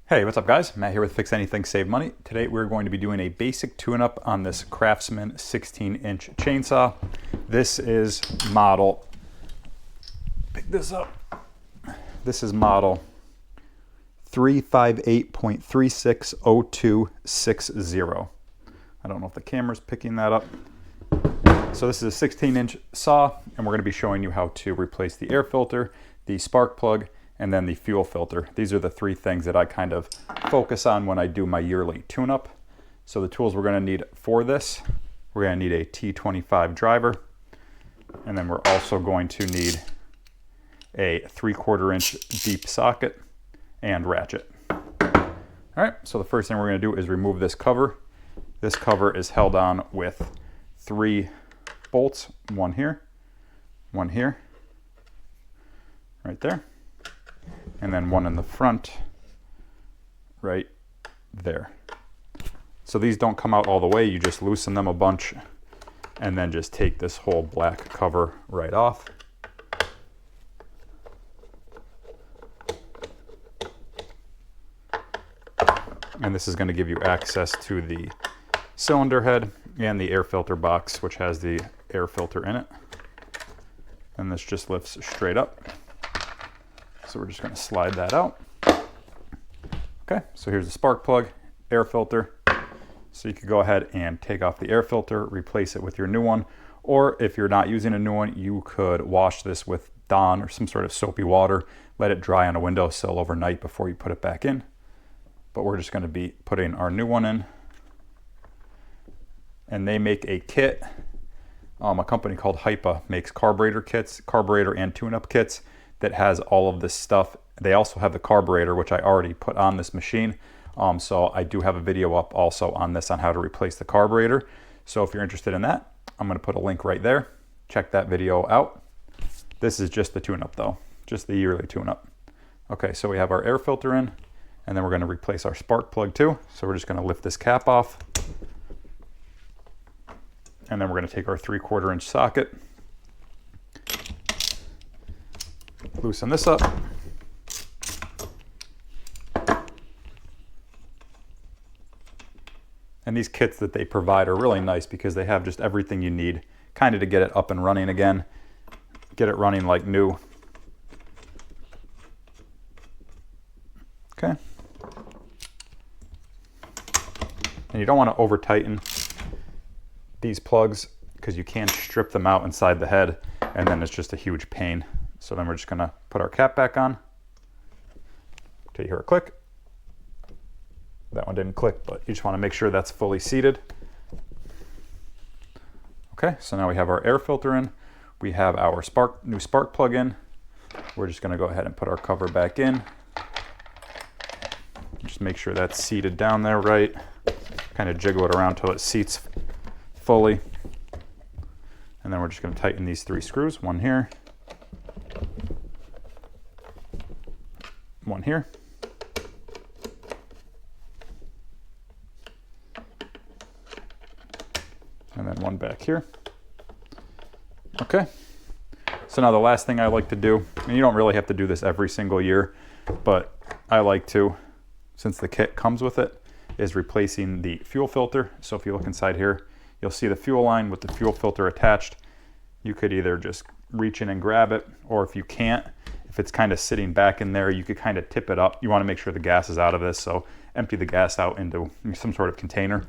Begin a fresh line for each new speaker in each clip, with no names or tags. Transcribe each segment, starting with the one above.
Hey, what's up guys? Matt here with Fix Anything Save Money. Today we're going to be doing a basic tune-up on this Craftsman 16-inch chainsaw. This is model, pick this up. This is model 358.360260. I don't know if the camera's picking that up. So this is a 16-inch saw, and we're going to be showing you how to replace the air filter, the spark plug, and then the fuel filter. These are the three things that I kind of focus on when I do my yearly tune-up. So the tools we're going to need for this, we're going to need a T25 driver, and then we're also going to need a 3/4 inch deep socket and ratchet. All right, so the first thing we're going to do is remove this cover. This cover is held on with 3 bolts, one here, right there, and then one in the front right there. So these don't come out all the way, you just loosen them a bunch and then just take this whole black cover right off. And this is going to give you access to the cylinder head and the air filter box, which has the air filter in it. And this just lifts straight up. So we're just going to slide that out. Okay, so here's the spark plug, air filter. So you could go ahead and take off the air filter, replace it with your new one. Or if you're not using a new one, you could wash this with Dawn or some sort of soapy water, let it dry on a windowsill overnight before you put it back in. But we're just going to be putting our new one in. And they make a kit. A company called Hypa makes carburetor kits, carburetor and tune-up kits that has all of this stuff. They also have the carburetor, which I already put on this machine. So I do have a video up also on this, on how to replace the carburetor. So if you're interested in that, I'm going to put a link right there. Check that video out. This is just the tune-up though, just the yearly tune-up. Okay, so we have our air filter in, and then we're going to replace our spark plug too. So we're just going to lift this cap off. And then we're going to take our 3/4 inch socket, loosen this up, and these kits that they provide are really nice because they have just everything you need kind of to get it up and running again, get it running like new. Okay, and you don't want to over tighten these plugs because you can strip them out inside the head and then it's just a huge pain. So then we're just going to put our cap back on till you hear a click. That one didn't click, but you just want to make sure that's fully seated. Okay, so now we have our air filter in, we have our new spark plug in. We're just going to go ahead and put our cover back in. Just make sure that's seated down there right. Kind of jiggle it around till it seats fully. And then we're just going to tighten these 3 screws, one here, one here, and then one back here. Okay, so now the last thing I like to do, and you don't really have to do this every single year, but I like to, since the kit comes with it, is replacing the fuel filter. So if you look inside here, you'll see the fuel line with the fuel filter attached. You could either just reach in and grab it, or if you can't, if it's kind of sitting back in there, you could kind of tip it up. You want to make sure the gas is out of this, so empty the gas out into some sort of container,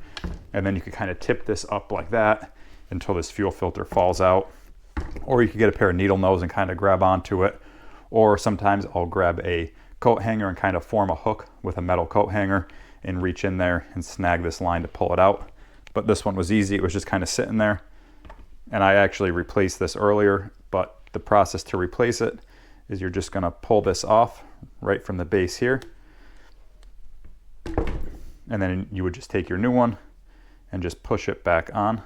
and then you could kind of tip this up like that until this fuel filter falls out. Or you could get a pair of needle nose and kind of grab onto it, or sometimes I'll grab a coat hanger and kind of form a hook with a metal coat hanger and reach in there and snag this line to pull it out. But this one was easy, it was just kind of sitting there. And I actually replaced this earlier, but the process to replace it is you're just gonna pull this off right from the base here. And then you would just take your new one and just push it back on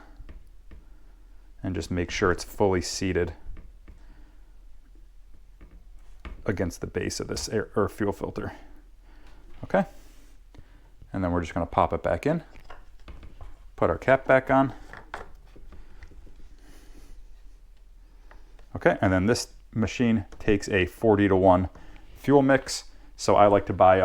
and just make sure it's fully seated against the base of this air or fuel filter. Okay, and then we're just gonna pop it back in, put our cap back on. Okay, and then this machine takes a 40-to-1 fuel mix. So I like to buy,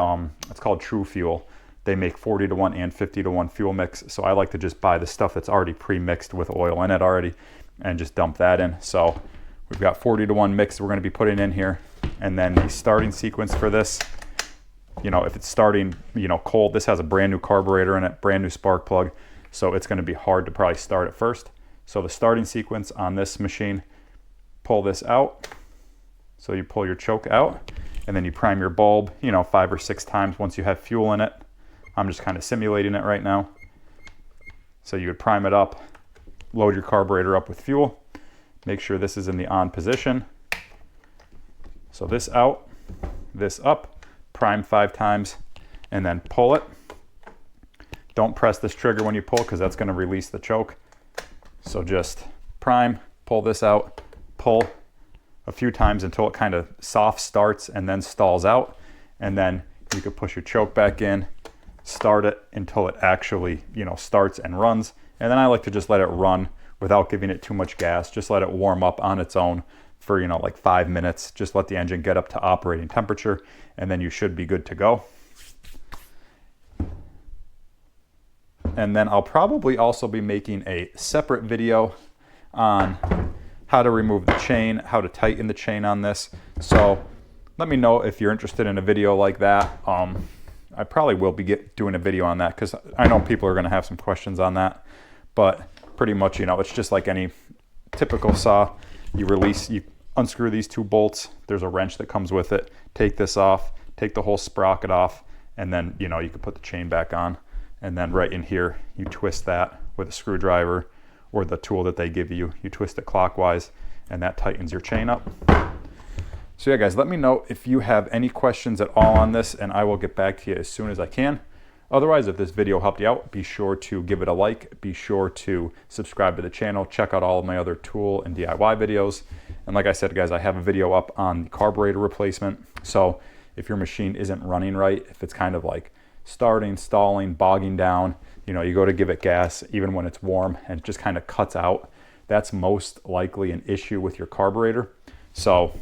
it's called True Fuel. They make 40-to-1 and 50-to-1 fuel mix. So I like to just buy the stuff that's already pre-mixed with oil in it already and just dump that in. So we've got 40-to-1 mix we're going to be putting in here. And then the starting sequence for this, you know, if it's starting, you know, cold, this has a brand new carburetor in it, brand new spark plug. So it's going to be hard to probably start at first. So the starting sequence on this machine, pull this out. So you pull your choke out and then you prime your bulb, you know, 5 or 6 times once you have fuel in it. I'm just kind of simulating it right now. So you would prime it up, load your carburetor up with fuel, make sure this is in the on position. So this out, this up, prime 5 times, and then pull it. Don't press this trigger when you pull because that's going to release the choke. So just prime, pull this out, pull a few times until it kind of soft starts and then stalls out. And then you could push your choke back in, start it until it actually, you know, starts and runs. And then I like to just let it run without giving it too much gas. Just let it warm up on its own for, you know, like 5 minutes. Just let the engine get up to operating temperature and then you should be good to go. And then I'll probably also be making a separate video on how to remove the chain, how to tighten the chain on this. So let me know if you're interested in a video like that. I probably will be doing a video on that because I know people are going to have some questions on that. But pretty much, you know, it's just like any typical saw. You unscrew these 2 bolts. There's a wrench that comes with it. Take this off, take the whole sprocket off, and then, you know, you can put the chain back on. And then right in here, you twist that with a screwdriver or the tool that they give you. You twist it clockwise and that tightens your chain up. So yeah, guys, let me know if you have any questions at all on this and I will get back to you as soon as I can. Otherwise, if this video helped you out, be sure to give it a like, be sure to subscribe to the channel, check out all of my other tool and DIY videos. And like I said, guys, I have a video up on the carburetor replacement. So if your machine isn't running right, if it's kind of like starting, stalling, bogging down, you know, you go to give it gas even when it's warm and it just kind of cuts out, that's most likely an issue with your carburetor. So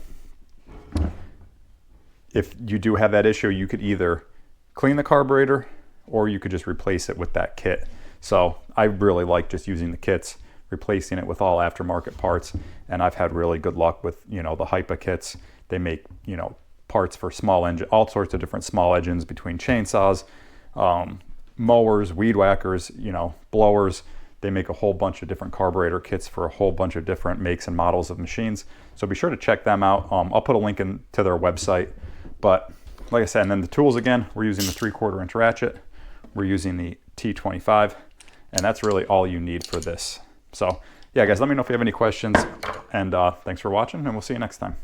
if you do have that issue, you could either clean the carburetor or you could just replace it with that kit. So I really like just using the kits, replacing it with all aftermarket parts. And I've had really good luck with, you know, the Hypa kits. They make, you know, parts for small engine, all sorts of different small engines between chainsaws, mowers, weed whackers, you know, blowers. They make a whole bunch of different carburetor kits for a whole bunch of different makes and models of machines. So be sure to check them out. I'll put a link to their website. But like I said, and then the tools again, we're using the 3/4 inch ratchet. We're using the T25, and that's really all you need for this. So yeah, guys, let me know if you have any questions, and thanks for watching, and we'll see you next time.